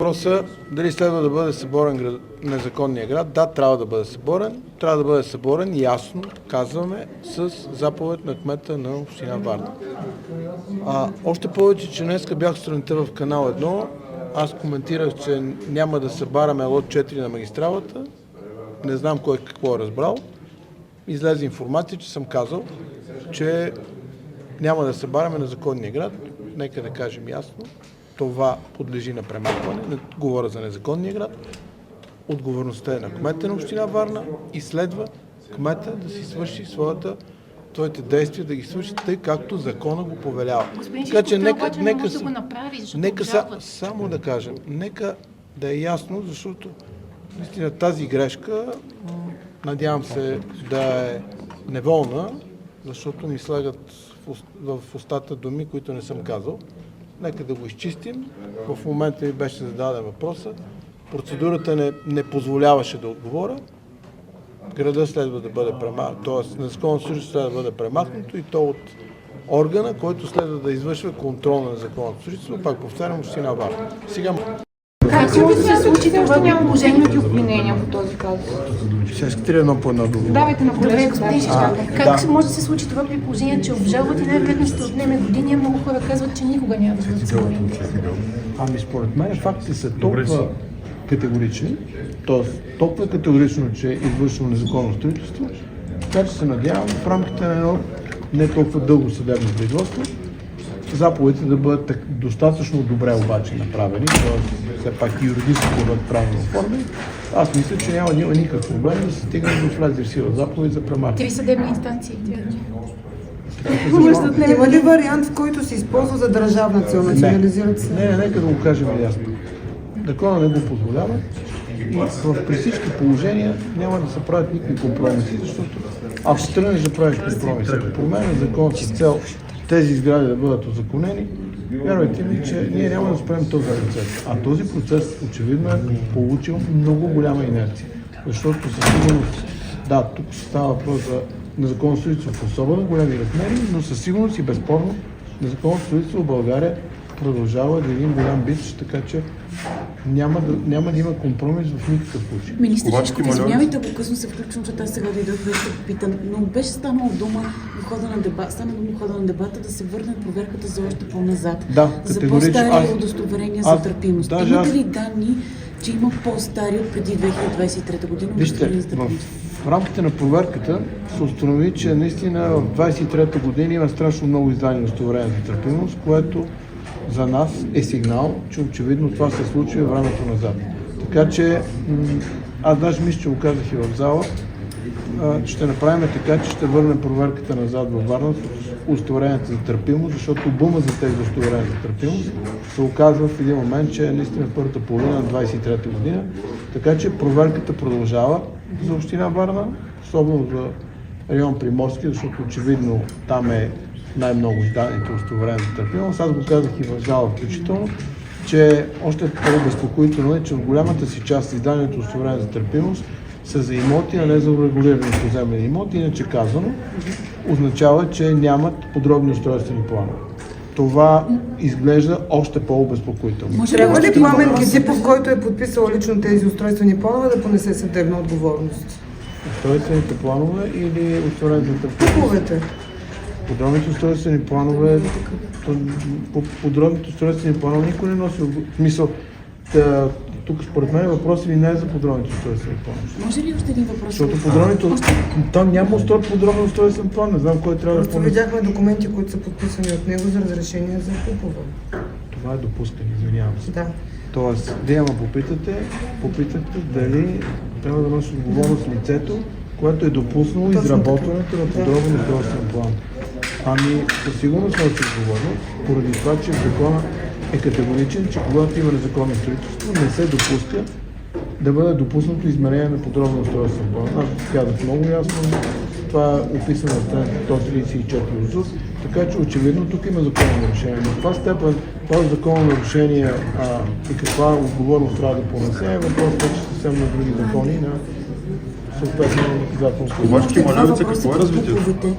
въпроса дали следва да бъде съборен незаконния град. Да, трябва да бъде съборен. Трябва да бъде съборен, ясно казваме, с заповед на кмета на община Варна. Още повече, че днеска бях сутринта в канал 1, аз коментирах, че няма да събараме лот 4 на магистралата. Не знам кой какво е разбрал. Излезе информация, че съм казал, че няма да събаряме на законния град. Нека да кажем ясно. Това подлежи на премахване. Не говоря за незаконния град. Отговорността е на кмета на община Варна и следва кмета да си свърши своите действия, да ги свърши тъй, както закона го повелява. Така че нека само да кажем, нека да е ясно, защото наистина тази грешка, надявам се да е неволна, защото ми слагат в устата думи, които не съм казал. Нека да го изчистим. В момента ми беше зададен въпроса. Процедурата не позволяваше да отговоря. Града следва да бъде премахнато, т.е. незаконно строителство следва да бъде премахнато и то от органа, който следва да извършва контрол на незаконното строителство. Пак повтарям, община Варна. Сега... Как може да се случи това? Няма положението обвинения по този казус? Сега искате ли едно по едно да Давайте на колега, господин Шишков. Как може да се случи това при положение, че обжалват и най-вероятно ще отнеме години, а много хора казват, че никога няма да бъдат съборени? Според мен фактите са толкова категорични, т.е. толкова категорично, че е извършено незаконно строителство, така че се надявам в рамките на едно не толкова дълго съдебно производство заповедите да бъдат достатъчно добре обаче направени, т.е. все пак и юридически да бъдат правилно оформени. Аз мисля, че няма никакъв проблем да се стигне до влезе в сила заповед за премахване. 3 съдебни инстанции. Има ли вариант, в който се използва за държавна цел? Национализират се? Не, нека да го кажем ясно. Закона не го позволява и при всички положения няма да се правят никакви компромиси, защото ако тръгнеш да правиш компромиси, ако променя закон с цел тези сгради да бъдат узаконени, вярвайте ми, че ние няма да спрем този процес. А този процес очевидно е получил много голяма инерция. Защото със сигурност, да, тук става въпрос за незаконно строителство в особено големи размери, но със сигурност и безспорно незаконно строителство в България продължава да е един голям бич, така че няма да има компромис в никакъв случай. Министър Шишков, извинявайте, ако късно се включвам, че аз сега дойдох вече да попитам, но беше станало дума в хода на дебата да се върне проверката за още по-назад. Да, за по-стари удостоверения за търпимост. Имате ли данни, че има по-стари от преди 2023 година? Вижте, в рамките на проверката се установи, че наистина в 2023 година има страшно много издани удостоверения за търпимост, което за нас е сигнал, че очевидно това се случва времето назад. Така че, аз даже мисля, че го казах и в зала, ще направим така, че ще върнем проверката назад във Варна с удостоверенията за търпимост, защото бума за тези удостоверения за търпимост се оказва в един момент, че е наистина в първата половина на 23-та година. Така че проверката продължава за община Варна, особено за район Приморски, защото очевидно там е най-много издадените удостоверения за търпимост. Аз го казах и в зала включително, че още по-безпокоително е, че в голямата си част издадените удостоверения за търпимост са за имоти, а не за урегулирани поземлени имоти. Иначе казано, означава, че нямат подробни устройствени планове. Това изглежда още по-обезпокоително. Трябва ли Пламен Кизипов, който е подписал лично тези устройствени планове, да понесе съдебна отговорност? Устройствените планове или удостоверения за търпимост? Подробните устройствени планове, никой не носи смисъл. Тук според мен въпросът ви не е за подробните устройствени планове. Може ли още един въпрос? Защото там няма подробен устройствен план, не знам кой трябва да помни. Видяхме документи, които са подписани от него за разрешение за купуване. Това е допускане, извинявам се. Да. Тоест, вие ме попитате дали трябва да носи отговорност лицето, което е допуснало изработването на подробен устройствен план. Със сигурност носи отговорност, поради това, че закона е категоричен, че когато има незаконно строителство, не се допуска да бъде допуснато изменение на подробен устройствен план. Аз казах много ясно, това е описано в страница 134 от ЗУС, така че очевидно тук има законно нарушение. Но в каква степен това законно нарушение и каква отговорност трябва да понесе е въпрос вече съвсем на други закони, на съответно наказателно. Обаче, Два Малевица, въпроса какво е по развитието? ПУП-овете.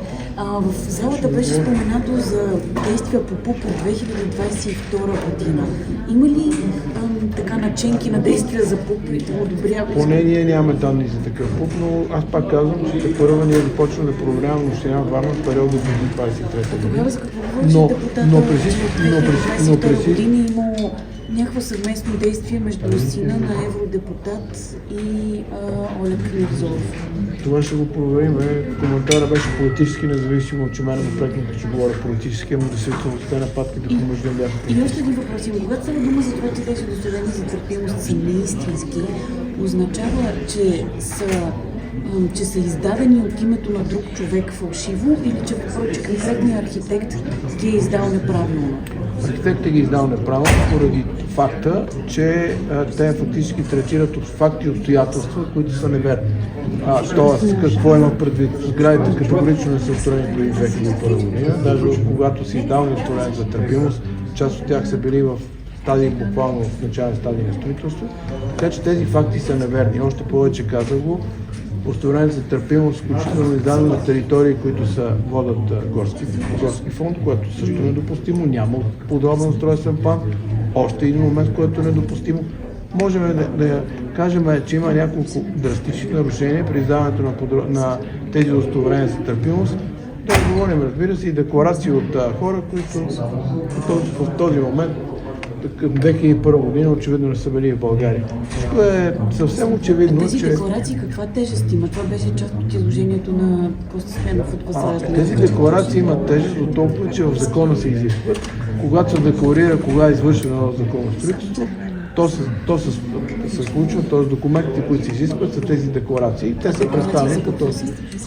В залата беше споменато за действия по ПУП от 2022 година. Има ли така наченки на действия за ПУП и да одобряват? Поне ние нямаме данни за такъв пуп, но аз пак казвам, че първо ние започваме да проверяваме община Варна в периода до 2023 година. Тогава за какво говориш Но- депутата, но че преси- от но преси- 2022 но преси- година е имало някакво съвместно действие между сина на евродепутат и Олег Невзоров? Това ще го проверим. Коментарът беше политически, независимо, че мен го прекнаха, че говоря политически, но действително те нападките помежду им бяха И политически. още един въпрос има. Когато става дума за това, че тези удостоверения за търпимост са неистински, означава, че са издадени от името на друг човек фалшиво или че конкретният архитект ги е издал неправилно? Архитектът ги издал неправилно поради факта, че те фактически третират от факти и обстоятелства, които са неверни. Тоест, какво има предвид? Сградите категорично не са устроени преди 2001 година. Даже когато са издавани устроени за търпимост, част от тях са били в стадии, буквално в начален стадий на строителство. Така че тези факти са неверни. Още повече казах го, удостоверение за търпимост, включително издадено на територии, които водят горски фонд, което също е недопустимо. Няма подробен устройствен план. Още един момент, който е недопустимо. Можем да кажем, че има няколко драстични нарушения при издаването на тези удостоверения за търпимост. Да говорим, разбира се, и декларации от хора, които в този момент към 2001 година очевидно не са били в България. Всичко е съвсем очевидно, Тези че... декларации каква тежест има? Това беше част от изложението на Коста Стоянов от ВЪЗРАЖДАНЕ. Тези декларации имат тежест до толкова, че в закона се изискват. Когато се декларира кога е извършено законно строителство, то се случва, т.е. документите, които се изискват, са тези декларации. Те са представени като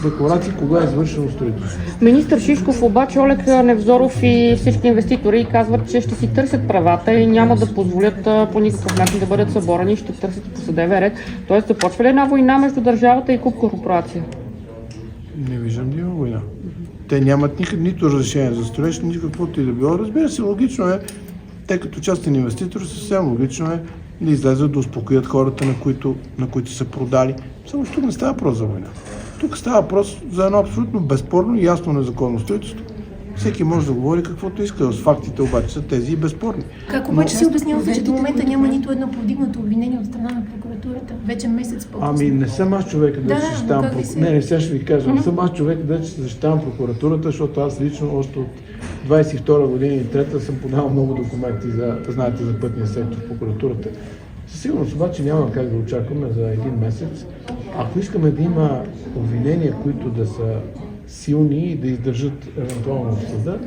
декларации кога е извършено строителство. Министър Шишков обаче, Олег Невзоров и всички инвеститори казват, че ще си търсят правата и няма да позволят по никакъв начин да бъдат съборени, ще търсят по съдебен ред. Тоест започва ли една война между държавата и КУП корпорация? Не виждам да има война. Те нямат нито разрешение за строеж, нито каквото и да било. Разбира се, логично е, те като частен инвеститор, съвсем логично е да излезат да успокоят хората, на които са продали. Само че тук не става въпрос за война. Тук става въпрос за едно абсолютно безспорно и ясно незаконно строителство. Всеки може да говори каквото иска, с фактите обаче са тези и безспорни. Как обаче си обяснявате, че до момента няма нито едно повдигнато обвинение от страна на прокуратурата? Вече месец по-късно. Ами не съм аз човека да Да, защитавам но как ви се- Не, сега ще ви кажа. Не съм аз човека да защитавам прокуратурата, защото аз лично още от 22 година и трета съм подавал много документи знаете, за пътния сектор в прокуратурата. Със сигурност обаче няма как да очакваме за един месец. Ако искаме да има обвинения, които да са силни и да издържат евентуално в съда,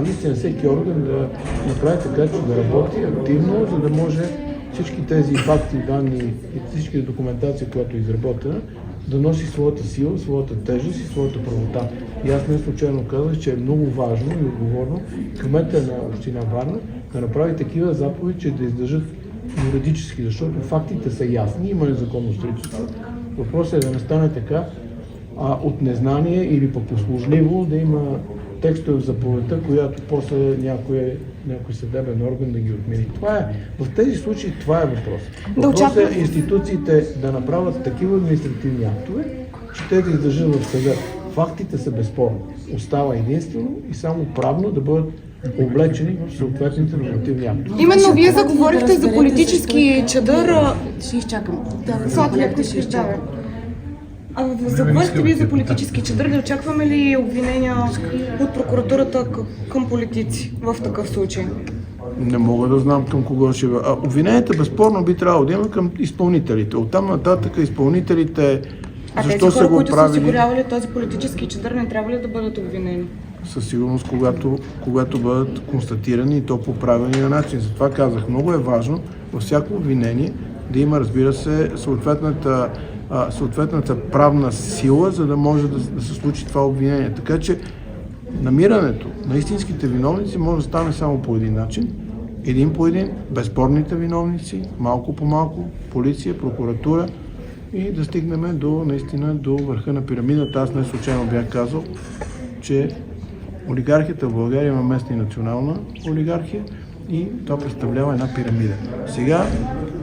наистина всеки орган да направи така, че да работи активно, за да може всички тези факти, данни и всички документации, която е изработена, да носи своята сила, своята тежест и своята правота. И аз не случайно казах, че е много важно и отговорно кмета на община Варна да направи такива заповеди, че да издържат юридически, защото фактите са ясни, има незаконно строителство. Въпросът е да не стане така, от незнание или пък услужливо да има текстове в заповедта, която после някой съдебен орган да ги отмени. В тези случаи това е въпрос. Въпросът е институциите да направят такива административни актове, че те да издържат в съда. Фактите са безспорни. Остава единствено и само правно да бъдат облечени в съответните нормативни актове. Именно вие заговорихте за политически чадър. Ще изчакам. Съответно, ще изчакам. Заговорихте вие за политически чадър. Да очакваме ли обвинения от прокуратурата към политици в такъв случай? Не мога да знам към кого ще... Обвиненията безспорно би трябвало да има към изпълнителите. Оттам нататък изпълнителите Тези защо са хора, го които са правили... осигурявали този политически чадър, не трябва ли да бъдат обвинени? Със сигурност, когато бъдат констатирани и то по правилния начин. Затова казах, много е важно във всяко обвинение да има, разбира се, съответната правна сила, за да може да се случи това обвинение. Така че намирането на истинските виновници може да стане само по един начин. Един по един, безспорните виновници, малко по малко, полиция, прокуратура и да стигнем наистина до върха на пирамидата. Аз не случайно бях казал, че олигархията в България има местна и национална олигархия и това представлява една пирамида. Сега,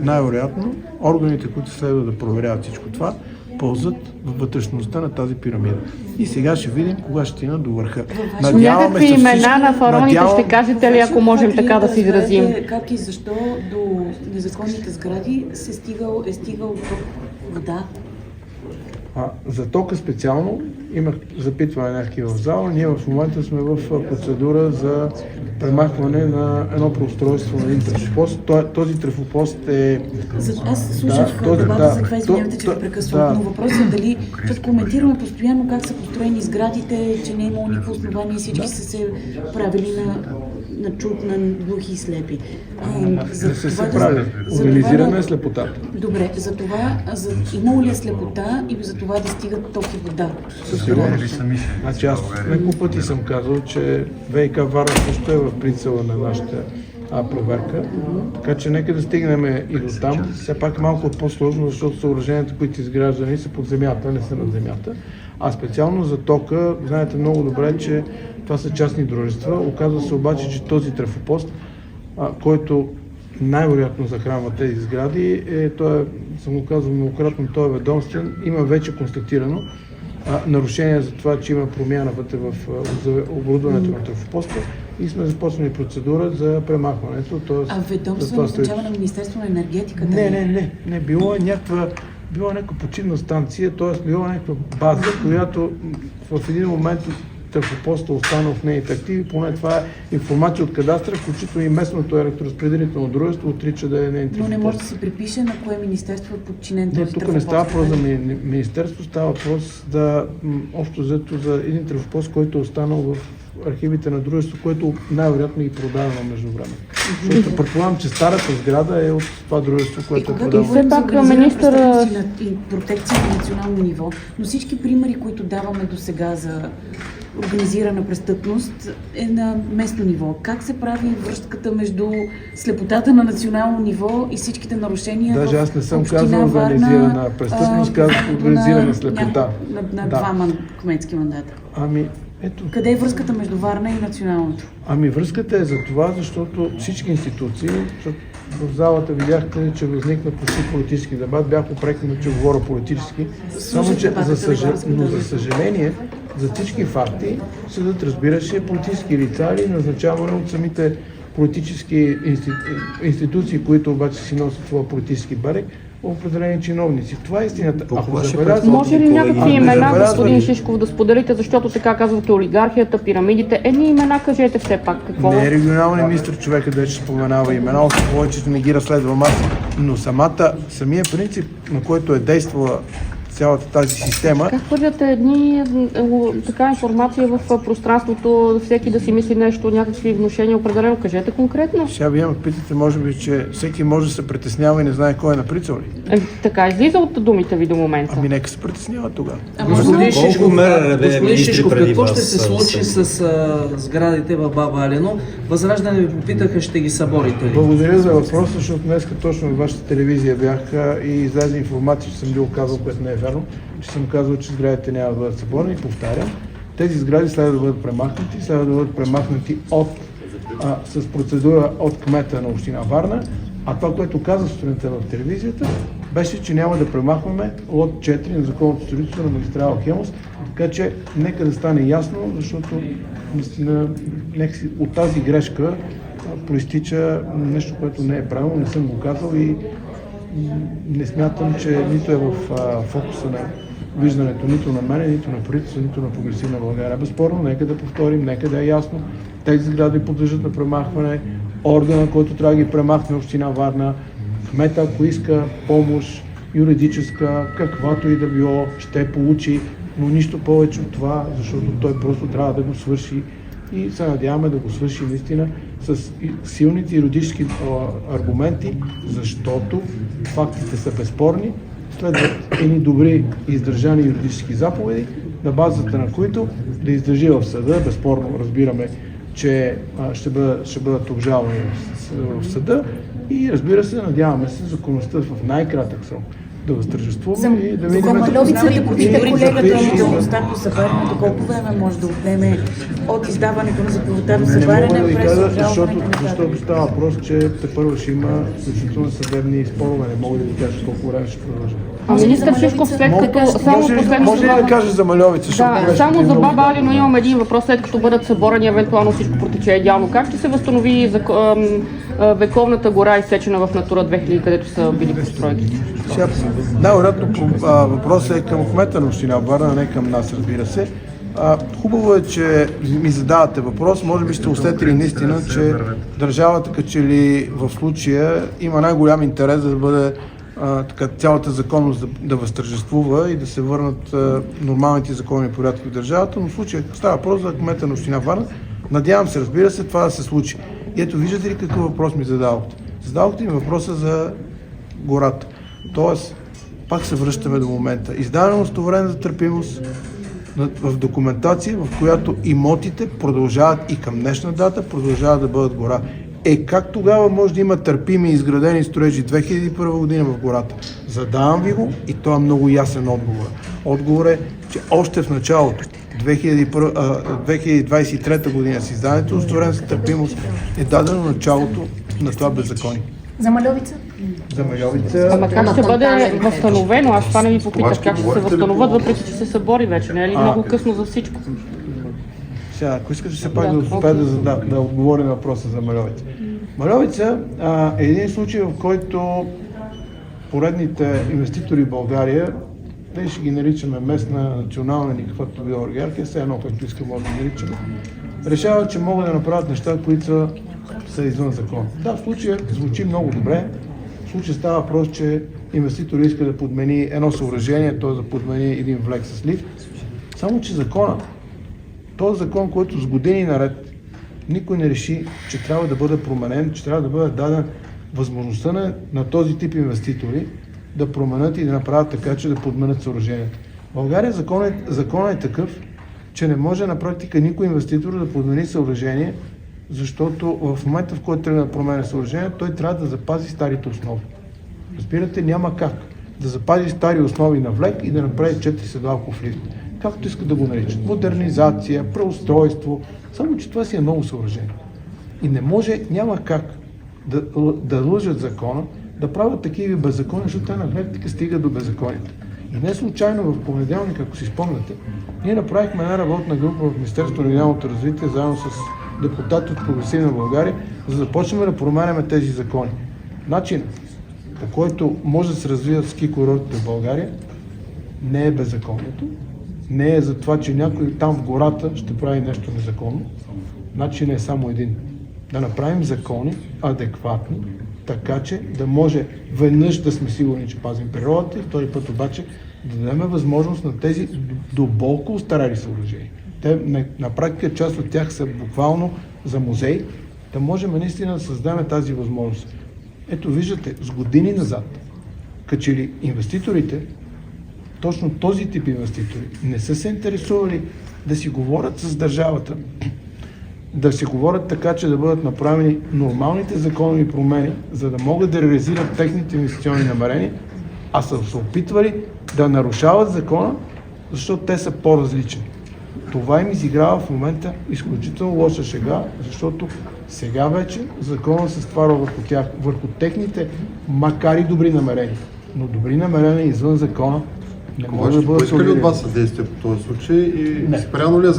най-вероятно, органите, които следва да проверяват всичко това, ползват във вътрешността на тази пирамида. И сега ще видим кога ще стигнат до върха. Някакви имена на фараоните ще кажете ли, ако можем така да се изразим? Как и защо до незаконните сгради е стигал ток, вода? За тока специално имах запитване някакви в зала. Ние в момента сме в процедура за премахване на едно преустройство на един тръфопост. Този тръфопост е... Аз слушах дебата, за това извинявайте, че ви прекъсвам, но въпросът е дали, защото коментираме постоянно как са построени сградите, че не е имало никакво основание и всички са се правили на чуд, на глухи и слепи. Не се прави. Организирана е слепотата. Добре, имало ли е слепота и за това да стигат ток и вода? Значи аз няколко пъти съм казал, че ВиК Варна също е в прицела на нашата проверка, така че нека да стигнем и до там. Все пак е малко по-сложно, защото съоръженията, които изграждани са под земята, не са над земята. А специално за тока, знаете много добре, че това са частни дружества. Оказва се обаче, че този тръфопост, който най-вероятно захранва тези сгради, съм го казал многократно, той е ведомствен, има вече констатирано нарушение за това, че има промяна вътре в оборудването на тръфопоста и сме започнали процедура за премахването. Ведомство означава на Министерство на енергетиката? Не. Било е някаква почивна станция, т.е. било някаква база, която в един момент тръфопоста останал в нейните активи, поне това е информация от кадастъра, включително и местното електроразпределително дружество отрича да е нейн тръфопост. Но не може да се припише на кое министерство е подчинен този тръфопост. Тук не става въпрос за министерство, става въпрос общо взето за един тръфопост, който е останал в архивите на дружество, което най-вероятно и продавано между време. Защото предполагам, че старата сграда е от това дружество, което е продавано. И все пак министър и протекция на национално ниво, но всички примери, които даваме до сега за организирана престъпност е на местно ниво. Как се прави връзката между слепотата на национално ниво и всичките нарушения Даже аз не съм казал организирана престъпност, казах организирана слепота. На два кметски мандата. Ето. Къде е връзката между Варна и националното? Връзката е за това, защото всички институции, в залата видяхте, че възникна почти политически дебат, бях упрекнат, че говоря политически, само че за съжаление, за всички факти съдът разбираше политически лица или назначаване от самите политически институции, които обаче си носят своя политически берег, определени чиновници. Това е истината. Може ли някакви имена, господин Шишков, да споделите, защото така казвате олигархията, пирамидите, едни имена кажете все пак какво? Не е регионалният министър човека да ще споменава имена, още повече не ги разследвам аз, но самия принцип, на който е действала цялата тази система. Как хвърляте така информация в пространството, всеки да си мисли нещо, някакви внушения определено? Кажете конкретно. Сега вие ме питате, може би, че всеки може да се притеснява и не знае кой е наприцал ли? Така излиза от думите ви до момента. Нека се притеснява тогава. Господин Шишков, какво ще се случи с сградите в Баба Алено? Възраждане ви попитаха, ще ги съборите ли? Благодаря за въпроса, защото днес точно в вашата телевизия бях и излезе информация, че съм бил казал, което не е вярно, че съм казал, че сградите няма да бъдат съборни и повтарям. Тези сгради следва да бъдат премахнати, с процедура от кмета на община Варна, а това, което каза сутринта в телевизията, беше, че няма да премахваме лот 4 на законното строителство на магистрала Хемус, така че нека да стане ясно, защото наистина от тази грешка проистича нещо, което не е правилно, не съм го казал и не смятам, че нито е в фокуса на виждането нито на мене, нито на правителството, нито на Прогресивна България. Безспорно, нека да повторим, нека да е ясно. Тези сгради подлежат на премахване. Органа, който трябва да ги премахне, община Варна, кмета, ако иска помощ, юридическа, каквато и да било, ще получи, но нищо повече от това, защото той просто трябва да го свърши и се надяваме да го свърши наистина с силните юридически аргументи, защото фактите са безспорни, следват едни добри издържани юридически заповеди, на базата на които да издържи в съда. Безспорно разбираме, че ще бъдат обжалвани в съда и разбира се, надяваме се законността в най-кратък срок да възтържествува и да видим... Познавате колегата от Остапо събаряне, до колко време може да отнеме от издаването на заповедта до събаряне? Не мога да ви кажа, защото става въпрос, че тепърва ще има включително съдебни спорове. Не мога да ви кажа колко време ще продължи. Министър Шишков, след като само последно... Може ли да кажеш за Мальовица? Да, само за Баба Алино имам един въпрос, след като бъдат съборени, евентуално всичко протече идеално. Как ще се възстанови вековната гора, изсечена в Натура 2000, където са били постройките? Най-вероятно въпросът е към кмета на община Варна, не към нас, разбира се. Хубаво е, че ми задавате въпрос. Може би сте усетили наистина, че държавата, като че ли в случая има най-голям интерес да бъде цялата законност да възтържествува и да се върнат нормалните законни порядки в държавата, но в случая става въпрос за кмета на община Варна. Надявам се, разбира се, това да се случи. И ето, виждате ли какъв въпрос ми задавахте? Задавахте ми въпроса за гората. Тоест, пак се връщаме до момента. Издаване на удостоверение за търпимост в документация, в която имотите продължават и към днешна дата продължават да бъдат гора. Как тогава може да има търпими изградени строежи 2001 година в гората? Задавам ви го и то е много ясен отговор. Отговор е, че още в началото 2023 година с издаването на удостоверение за търпимост е дадено началото на това беззаконие. За Мальовица? За Мальовица... Ама как ще бъде възстановено? Аз това не ви попитах. Как ще се възстановят, въпреки че се събори вече? Не е ли много късно за всичко? Сега, ако искате се пак да успея да отговоря на въпроса за Мальовица. Мальовица е един случай, в който поредните инвеститори в България, ние ще ги наричаме местна, национална или каквато била олигархия, все едно, което искаме да ги наричаме, решават, че могат да направят неща, които са извън закон. Да, в случая звучи много добре. В случая става въпрос, че инвеститор иска да подмени едно съоръжение, т.е. да подмени един влек с лифт. Само, че този закон, който с години наред никой не реши, че трябва да бъде променен, че трябва да бъде даден възможността на този тип инвеститори да променят и да направят така, че да подменят съоръжението. В България законът е такъв, че не може на практика никой инвеститор да подмени съоръжение, защото в момента, в който трябва да променя съоръжение, той трябва да запази старите основи. Разбирате, няма как да запази стари основи на влек и да направи 4 седалков лифт. Както искат да го наричат. Модернизация, преустройство. Само, че това си е ново съоръжение. И не може, няма как да лъжат закона, да правят такива беззакони, защото те на практика стигат до беззаконите. И не случайно в понеделник, ако си спомняте, ние направихме една работна група в Министерството на регионалното развитие, заедно с депутати от Прогресивна България, за да започнем да променяме тези закони. Начин, по който може да се развият ски курортите в България, не е беззаконието, не е за това, че някой там в гората ще прави нещо незаконно. Начинът е само един. Да направим закони адекватни, така че да може веднъж да сме сигурни, че пазим природата и втори път обаче да дадем възможност на тези доболко устарели съоръжения. Те на практика част от тях са буквално за музей, да можем наистина да създадем тази възможност. Ето виждате, с години назад, като че ли инвеститорите, точно този тип инвеститори, не са се интересували да си говорят с държавата, да си говорят така, че да бъдат направени нормалните законови промени, за да могат да реализират техните инвестиционни намерения, а са се опитвали да нарушават закона, защото те са по-различни. Това им изиграва в момента изключително лоша шега, защото сега вече закона се стварва върху тях, върху техните, макар и добри намерения. Но добри намерения извън закона не може да бъдат поискали от вас съдействие по този случай и спряно ли е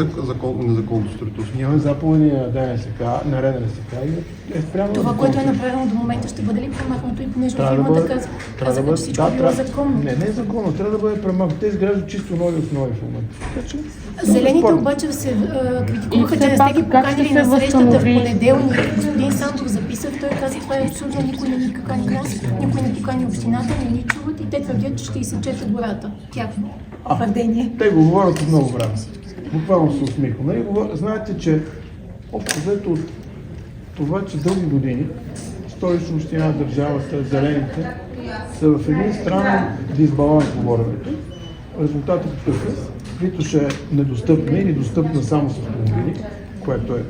незаконното строителство? Имаме заповеди на ДНСК, на РДНСК и е спрямо това, което е направено до момента, ще бъде ли премахнато и понеже фирмата казва, че всичко е било законно? Не е законно, трябва да бъде премахнато. Те изграждат чисто нови основи в момента. Зелените обаче се критикуваха, че не сте ги поканили на срещата в понеделник. Господин Сандов записах, той каза, това е абсурдно, никой не ни покани нас, никой не покани общината, не ни чуват и те твърдят, че ще изсечете гората. Тяхно твърдение. Те го говорят от много време. Буквално се усмихваме. Знаете, че общо взето от това, че дълги години Столична община, държавата, зелените са в един странен дисбаланс в говоренето. Резултатът какъв е? Витоша е недостъпна или достъпна само с автомобили, което е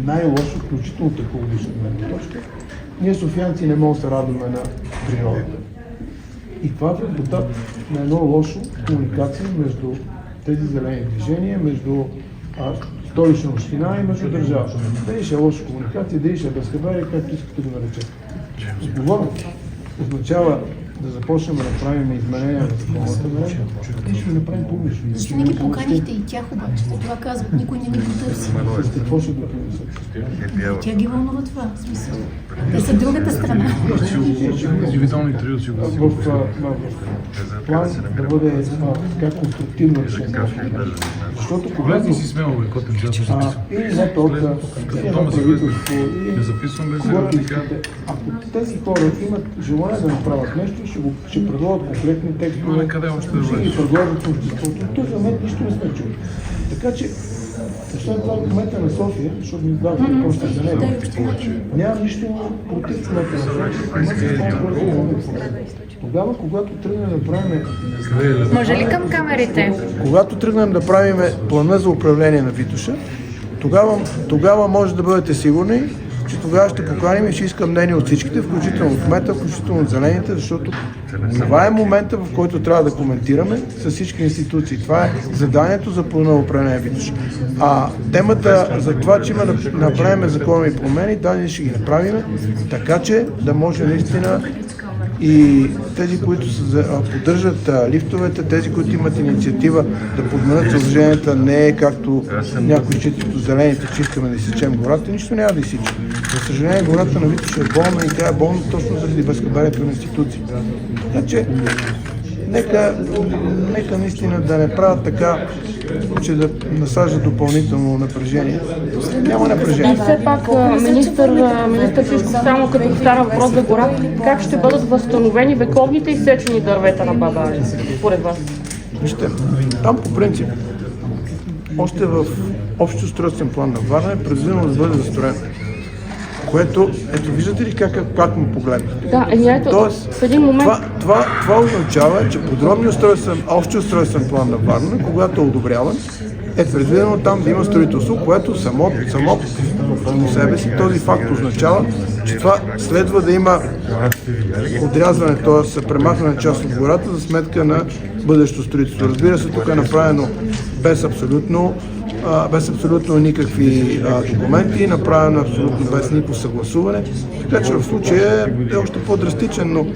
най-лошо, включително от екологична гледна точка. Ние софиянци не можем да се радваме на природата. И това е резултат на едно лошо комуникация между тези зелени движения, между Столична община и между държавата. Дали ще е лоша комуникация, дали ще е безхаберие, както искате да наречете. Отговорност означава да започнем да направим изменения в законната мрежа, ние ще го направим публично. Защо не ги поканихте и тях обаче? За това казват, никой не ни потърси. С какво ще допринесат? Тя ги вълнува това, в смисъл. Те са другата страна. Индивидуални интервю си го В план да бъде така конструктивно решение. Защото когато си смело, бе, котен час. или не толкова, правителство, Не записвам без ако тези хора имат желание да направят нещо, ще предложат конкретни текстове, къде още да ще ги предложат в обществото. Тук за мен нищо не сме чули. Така че, освен това кмета на София, защото ми дава въпроса за него, нямам нищо против кмета на София. Тогава, когато тръгнем да правим... Може ли към камерите? Когато тръгнем да правим плана за управление на Витоша, тогава може да бъдете сигурни, че тогава ще поканим и ще искам мнение от всичките, включително от кмета, включително от зелените, защото това е момента, в който трябва да коментираме с всички институции. Това е заданието за плана за управление на Витоша. А темата за това, че има да направим законови промени, да, ние ще ги направим, така че да може наистина и тези, които поддържат лифтовете, тези, които имат инициатива да подменят съоръженията, не е както някои читат от зелените, че искаме да изсечем гората, нищо няма да изсича. За съжаление, гората на Витоша е болна и тя е болна точно заради безхаберието на институции. Така че, нека наистина да не правят така, че да насаждат допълнително напрежение. Няма напрежение. И все пак, министър Шишков, само като стана въпрос за гора, как ще бъдат възстановени вековните изсечени дървета на Баба Али, според вас? Вижте, там по принцип, още в общ устройствен план на Варна е предвидено да бъде застроено. Което, ето виждате ли как му погледнахте? Да, ето, тоест, в един момент... това означава, че подробният общ устройствен план на Варна, когато е одобряван, е предвидено там да има строителство, което само по себе си този факт означава, че това следва да има отрязване, т.е. премахване част от гората за сметка на бъдещо строителство. Разбира се, тук е направено без абсолютно никакви документи, направено абсолютно без никакво съгласуване, така че в случая е още по-драстичен, но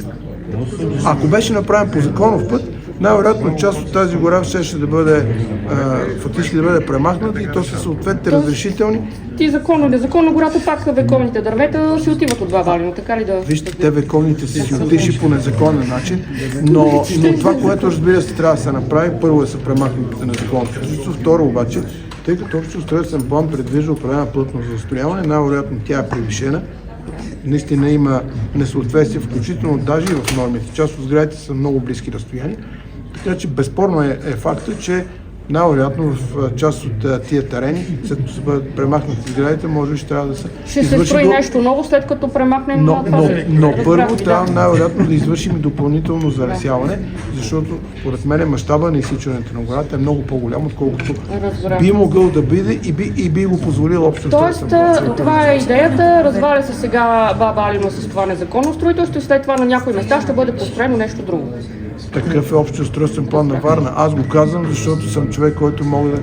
ако беше направен по законов път, най-вероятно част от тази гора ще да бъде фактически да бъде премахната и то са съответните разрешителни. Ти законно, незаконно гората пак вековните дървета си отиват от Баба Али, така ли да... Вижте, те вековните си отишли по незаконен начин, но това, което разбира се трябва да се направи, първо е да се премахнат на незаконното строителство, второ обаче, тъй като общ устройствен план предвижда определена плътност за застрояване, най-вероятно тя е превишена. Наистина има несъответствие, включително даже и в нормите. Част от сградите са много близки разстояния. Така че безспорно е факта, че най-вероятно в част от тия терени, след като се бъдат премахнати сградите, може би ще трябва да се ще се строи нещо ново, след като премахнем но първо трябва най-вероятно да извършим допълнително залесяване, защото според мен мащаба на изсичането на гората е много по-голям, отколкото би могъл да бъде и би го позволил общо. Тоест, това е идеята, разваля се сега Баба Али с това незаконно строителство и след това на някои места ще бъде построено нещо друго. Такъв е общ устройствен план на Варна. Аз го казвам, защото съм човек, който мога да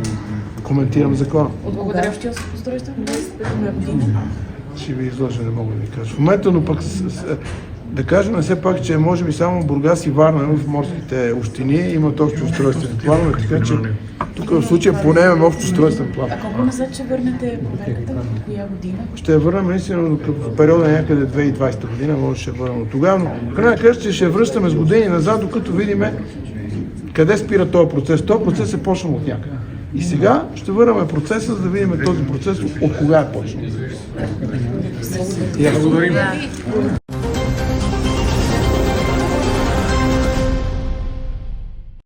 коментирам закона. Отговоряващия с устройствен план? Ще ви изложа, не мога да ви кажа. В момента, но пък да кажем все пак, че може би само Бургас и Варна в морските общини имат общо устройствени планове, така че тук в случая поне имаме общо устройствен план. А колко назад ще върнете проверката? От коя година? Ще я върнем наистина в периода някъде 2020 година, може ще върнем от тогава, но крайна кажа, че ще връщаме с години назад, докато видим къде спира този процес. Този процес е почнал от някъде. И сега ще върнем процеса, за да видим този процес от кога е почнал. Благодарим.